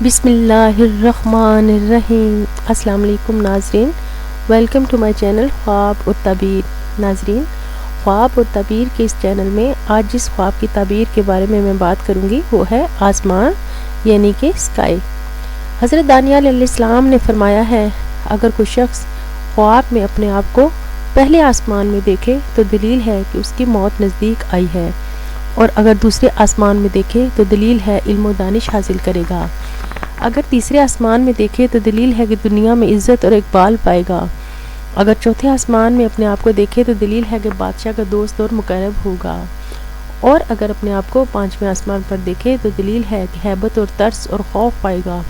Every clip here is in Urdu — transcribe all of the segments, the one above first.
بسم اللہ الرحمن الرحیم۔ السلام علیکم ناظرین، ویلکم ٹو مائی چینل خواب اور تعبیر۔ ناظرین، خواب اور تعبیر کے اس چینل میں آج جس خواب کی تعبیر کے بارے میں بات کروں گی وہ ہے آسمان یعنی کہ اسکائی۔ حضرت دانیال علیہ السلام نے فرمایا ہے، اگر کوئی شخص خواب میں اپنے آپ کو پہلے آسمان میں دیکھے تو دلیل ہے کہ اس کی موت نزدیک آئی ہے، اور اگر دوسرے آسمان میں دیکھے تو دلیل ہے علم و دانش حاصل کرے گا، اگر تیسرے آسمان میں دیکھے تو دلیل ہے کہ دنیا میں عزت اور اقبال پائے گا، اگر چوتھے آسمان میں اپنے آپ کو دیکھے تو دلیل ہے کہ بادشاہ کا دوست اور مقرب ہوگا، اور اگر اپنے آپ کو پانچویں آسمان پر دیکھے تو دلیل ہے کہ ہیبت اور ترس اور خوف پائے گا،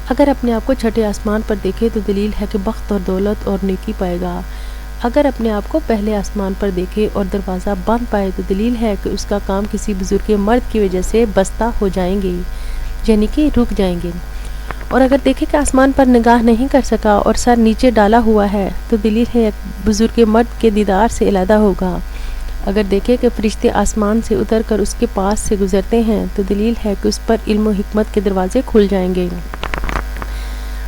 اگر اپنے آپ کو چھٹے آسمان پر دیکھے تو دلیل ہے کہ بخت اور دولت اور نیکی پائے گا، اگر اپنے آپ کو پہلے آسمان پر دیکھے اور دروازہ بند پائے تو دلیل ہے کہ اس کا کام کسی بزرگ مرد کی وجہ سے بستہ ہو جائیں گے، یعنی کہ رک جائیں گے، اور اگر دیکھے کہ آسمان پر نگاہ نہیں کر سکا اور سر نیچے ڈالا ہوا ہے تو دلیل ہے بزرگ مرد کے دیدار سے علیحدہ ہوگا، اگر دیکھے کہ فرشتے آسمان سے اتر کر اس کے پاس سے گزرتے ہیں تو دلیل ہے کہ اس پر علم و حکمت کے دروازے کھل جائیں گے۔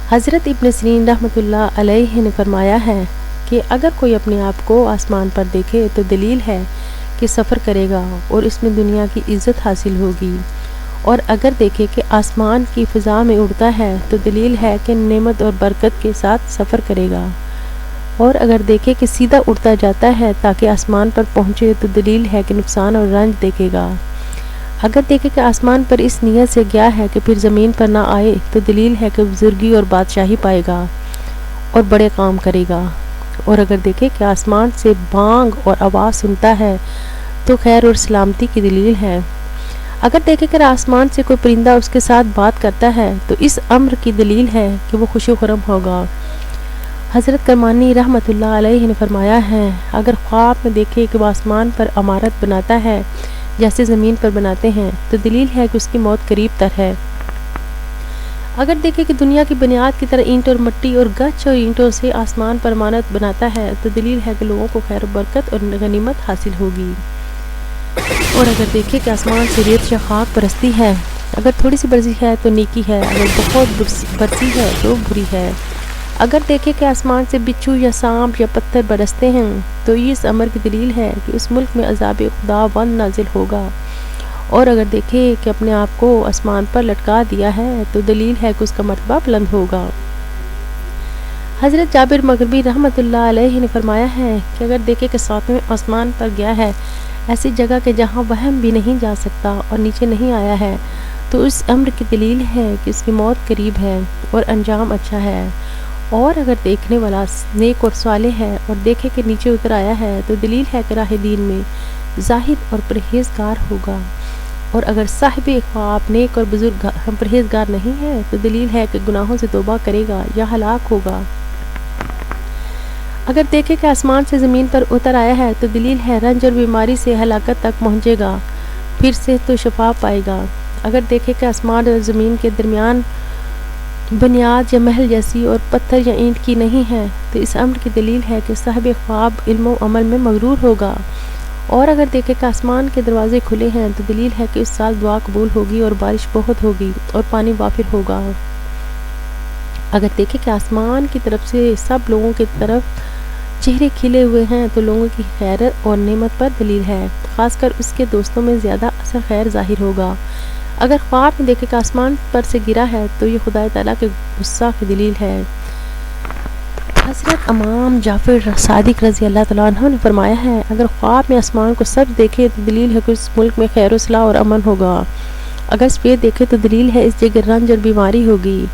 حضرت ابن سیرین رحمۃ اللہ علیہ نے فرمایا ہے کہ اگر کوئی اپنے آپ کو آسمان پر دیکھے تو دلیل ہے کہ سفر کرے گا اور اس میں دنیا کی عزت حاصل ہوگی، اور اگر دیکھے کہ آسمان کی فضا میں اڑتا ہے تو دلیل ہے کہ نعمت اور برکت کے ساتھ سفر کرے گا، اور اگر دیکھے کہ سیدھا اڑتا جاتا ہے تاکہ آسمان پر پہنچے تو دلیل ہے کہ نقصان اور رنج دیکھے گا، اگر دیکھے کہ آسمان پر اس نیت سے گیا ہے کہ پھر زمین پر نہ آئے تو دلیل ہے کہ بزرگی اور بادشاہی پائے گا اور بڑے کام کرے گا، اور اگر دیکھے کہ آسمان سے بانگ اور آواز سنتا ہے تو خیر اور سلامتی کی دلیل ہے، اگر دیکھے کہ آسمان سے کوئی پرندہ اس کے ساتھ بات کرتا ہے تو اس امر کی دلیل ہے کہ وہ خوش و خرم ہوگا۔ حضرت کرمانی رحمۃ اللہ علیہ نے فرمایا ہے، اگر خواب میں دیکھے کہ وہ آسمان پر عمارت بناتا ہے جیسے زمین پر بناتے ہیں تو دلیل ہے کہ اس کی موت قریب تر ہے، اگر دیکھے کہ دنیا کی بنیاد کی طرح اینٹ اور مٹی اور گچ اور اینٹوں سے آسمان پر عمارت بناتا ہے تو دلیل ہے کہ لوگوں کو خیر و برکت اور غنیمت حاصل ہوگی، اور اگر دیکھے کہ آسمان سے ریت یا خاک برستی ہے، اگر تھوڑی سی برسی ہے تو نیکی ہے، اگر بہت برسی ہے تو بری ہے، اگر دیکھے کہ آسمان سے بچھو یا سانپ یا پتھر برستے ہیں تو یہ اس امر کی دلیل ہے کہ اس ملک میں عذاب خدا بند نازل ہوگا، اور اگر دیکھے کہ اپنے آپ کو آسمان پر لٹکا دیا ہے تو دلیل ہے کہ اس کا مرتبہ بلند ہوگا۔ حضرت جابر مغربی رحمۃ اللہ علیہ نے فرمایا ہے کہ اگر دیکھے کہ ساتویں آسمان پر گیا ہے، ایسی جگہ کہ جہاں وہم بھی نہیں جا سکتا اور نیچے نہیں آیا ہے، تو اس امر کی دلیل ہے کہ اس کی موت قریب ہے اور انجام اچھا ہے، اور اگر دیکھنے والا نیک اور صالح ہے اور دیکھے کہ نیچے اتر آیا ہے تو دلیل ہے کہ راہ دین میں زاہد اور پرہیزگار ہوگا، اور اگر صاحب خواب نیک اور بزرگ پرہیزگار نہیں ہے تو دلیل ہے کہ گناہوں سے توبہ کرے گا یا ہلاک ہوگا، اگر دیکھے کہ آسمان سے زمین پر اتر آیا ہے تو دلیل ہے رنج اور بیماری سے ہلاکت تک پہنچے گا، پھر سے تو شفا پائے گا، اگر دیکھے کہ آسمان اور زمین کے درمیان بنیاد یا محل جیسی اور پتھر یا اینٹ کی نہیں ہے تو اس امر کی دلیل ہے کہ صاحب خواب علم و عمل میں مغرور ہوگا، اور اگر دیکھے کہ آسمان کے دروازے کھلے ہیں تو دلیل ہے کہ اس سال دعا قبول ہوگی اور بارش بہت ہوگی اور پانی وافر ہوگا، اگر دیکھے کہ آسمان کی طرف سے سب لوگوں کی طرف چہرے کھلے ہوئے ہیں تو لوگوں کی خیر اور نعمت پر دلیل ہے، خاص کر اس کے دوستوں میں زیادہ اثر خیر ظاہر ہوگا، اگر خواب میں دیکھے کہ آسمان پر سے گرا ہے تو یہ خدا تعالیٰ کے غصہ کی دلیل ہے۔ حضرت امام جعفر صادق رضی اللہ تعالیٰ عنہ نے فرمایا ہے، اگر خواب میں آسمان کو سبز دیکھے تو دلیل ہے کہ اس ملک میں خیر و صلاح اور امن ہوگا، اگر سفید دیکھے تو دلیل ہے اس جگہ رنج اور بیماری ہوگی،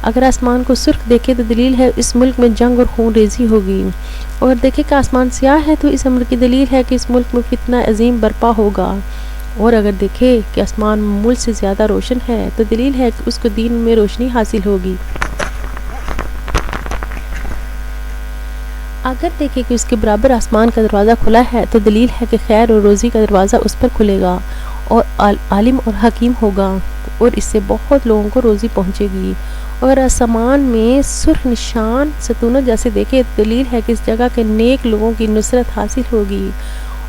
اگر آسمان کو سرخ دیکھے تو دلیل ہے اس ملک میں جنگ اور خون ریزی ہوگی، اور دیکھے کہ آسمان سیاہ ہے تو اس امر کی دلیل ہے کہ اس ملک میں فتنہ عظیم برپا ہوگا، اور اگر دیکھے کہ آسمان معمول سے زیادہ روشن ہے تو دلیل ہے کہ اس کو دین میں روشنی حاصل ہوگی، اگر دیکھے کہ اس کے برابر آسمان کا دروازہ کھلا ہے تو دلیل ہے کہ خیر اور روزی کا دروازہ اس پر کھلے گا اور عالم اور حکیم ہوگا اور اس سے بہت لوگوں کو روزی پہنچے گی، اور آسمان میں سرخ نشان ستونوں جیسے دیکھے تو دلیل ہے کہ اس جگہ کے نیک لوگوں کی نصرت حاصل ہوگی،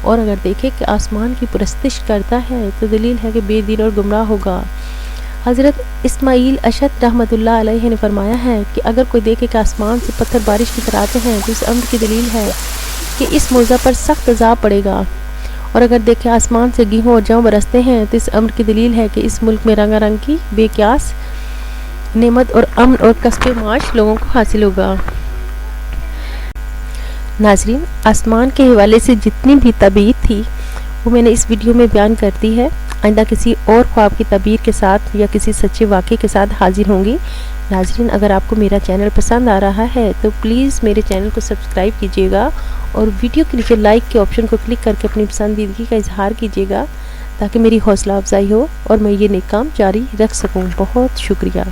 اور اگر دیکھے کہ آسمان کی پرستش کرتا ہے تو دلیل ہے کہ بے دین اور گمراہ ہوگا، حضرت اسماعیل اشد رحمۃ اللہ علیہ نے فرمایا ہے کہ اگر کوئی دیکھے کہ آسمان سے پتھر بارش کی طرح آتے ہیں تو اس امر کی دلیل ہے کہ اس موضع پر سخت عذاب پڑے گا، اور اگر دیکھے آسمان سے گیہوں اور جوں برستے ہیں تو اس امر کی دلیل ہے کہ اس ملک میں رنگا رنگ کی بے قیاس نعمت اور امن اور کسب معاش لوگوں کو حاصل ہوگا۔ ناظرین، آسمان کے حوالے سے جتنی بھی تعبیر تھی وہ میں نے اس ویڈیو میں بیان کر دی ہے۔ آئندہ کسی اور خواب کی تعبیر کے ساتھ یا کسی سچے واقعے کے ساتھ حاضر ہوں گی۔ ناظرین، اگر آپ کو میرا چینل پسند آ رہا ہے تو پلیز میرے چینل کو سبسکرائب کیجیے گا اور ویڈیو کے نیچے لائک کے آپشن کو کلک کر کے اپنی پسندیدگی کا اظہار کیجیے گا تاکہ میری حوصلہ افزائی ہو اور میں یہ نیک کام جاری رکھ سکوں۔ بہت شکریہ۔